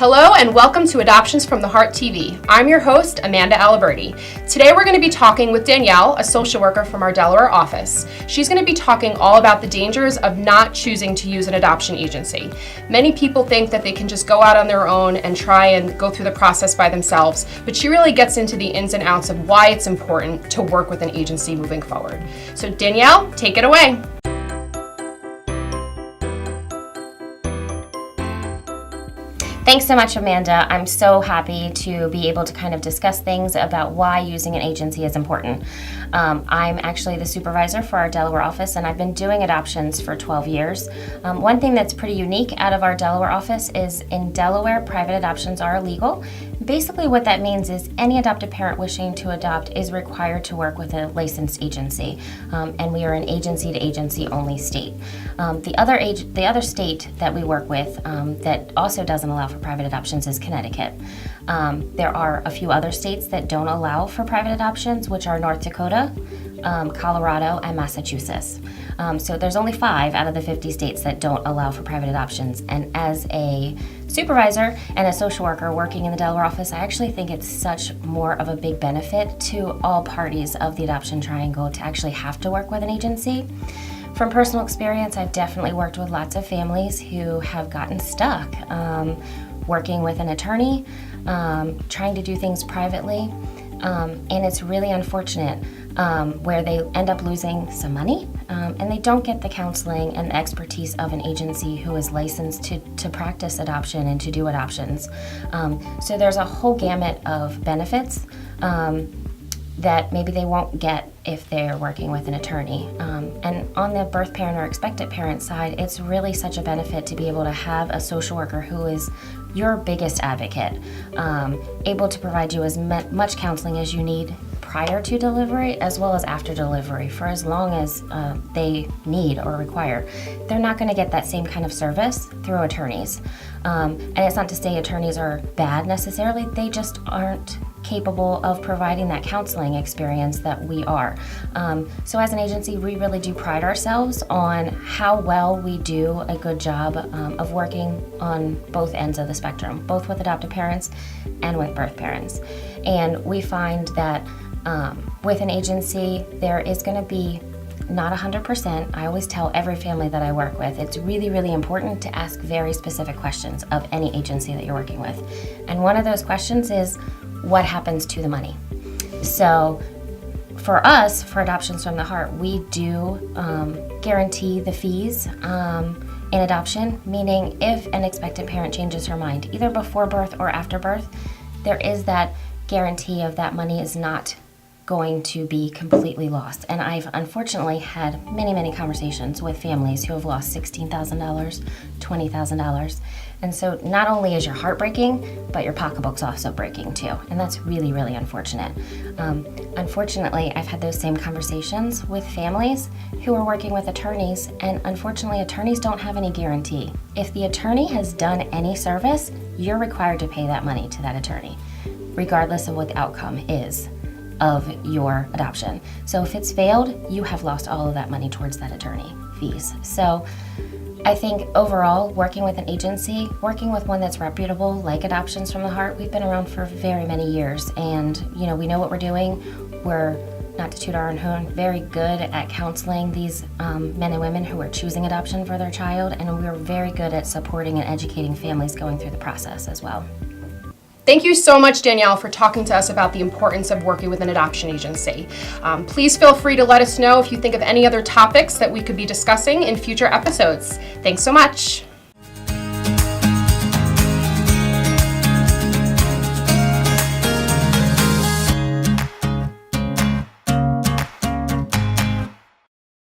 Hello and welcome to Adoptions from the Heart TV. I'm your host, Amanda Aliberti. Today we're going to be talking with Danielle, a social worker from our Delaware office. She's going to be talking all about the dangers of not choosing to use an adoption agency. Many people think that they can just go out on their own and try and go through the process by themselves, but she really gets into the ins and outs of why it's important to work with an agency moving forward. So Danielle, take it away. Thanks so much, Amanda. I'm so happy to be able to kind of discuss things about why using an agency is important. I'm actually the supervisor for our Delaware office, and I've been doing adoptions for 12 years. One thing that's pretty unique out of our Delaware office is in Delaware, private adoptions are illegal. Basically what that means is any adoptive parent wishing to adopt is required to work with a licensed agency, and we are an agency-to-agency only state. The other state that we work with that also doesn't allow for private adoptions is Connecticut. There are a few other states that don't allow for private adoptions, which are North Dakota, Colorado, and Massachusetts. So there's only 5 out of the 50 states that don't allow for private adoptions. And as a supervisor and a social worker working in the Delaware office, I actually think it's such more of a big benefit to all parties of the adoption triangle to actually have to work with an agency. From personal experience, I've definitely worked with lots of families who have gotten stuck working with an attorney, trying to do things privately, and it's really unfortunate where they end up losing some money and they don't get the counseling and expertise of an agency who is licensed to practice adoption and to do adoptions. So there's a whole gamut of benefits that maybe they won't get if they're working with an attorney. And on the birth parent or expectant parent side, it's really such a benefit to be able to have a social worker who is your biggest advocate, able to provide you as much counseling as you need prior to delivery as well as after delivery for as long as they need or require. They're not going to get that same kind of service through attorneys. And it's not to say attorneys are bad necessarily, they just aren't capable of providing that counseling experience that we are. So as an agency, we really do pride ourselves on how well we do a good job of working on both ends of the spectrum, both with adoptive parents and with birth parents. And we find that with an agency, there is going to be not 100%. I always tell every family that I work with, it's really, really important to ask very specific questions of any agency that you're working with. And one of those questions is, what happens to the money? So for us, for Adoptions from the Heart, we do guarantee the fees in adoption, meaning if an expectant parent changes her mind, either before birth or after birth, there is that guarantee of that money is not going to be completely lost. And I've unfortunately had many, many conversations with families who have lost $16,000, $20,000. And so not only is your heart breaking, but your pocketbook's also breaking too. And that's really, really unfortunate. Unfortunately, I've had those same conversations with families who are working with attorneys, and unfortunately, attorneys don't have any guarantee. If the attorney has done any service, you're required to pay that money to that attorney, regardless of what the outcome is of your adoption. So if it's failed, you have lost all of that money towards that attorney fees. So I think overall, working with an agency, working with one that's reputable, like Adoptions from the Heart, we've been around for very many years, and we know what we're doing. We're, not to toot our own horn, very good at counseling these men and women who are choosing adoption for their child, and we're very good at supporting and educating families going through the process as well. Thank you so much, Danielle, for talking to us about the importance of working with an adoption agency. Please feel free to let us know if you think of any other topics that we could be discussing in future episodes. Thanks so much.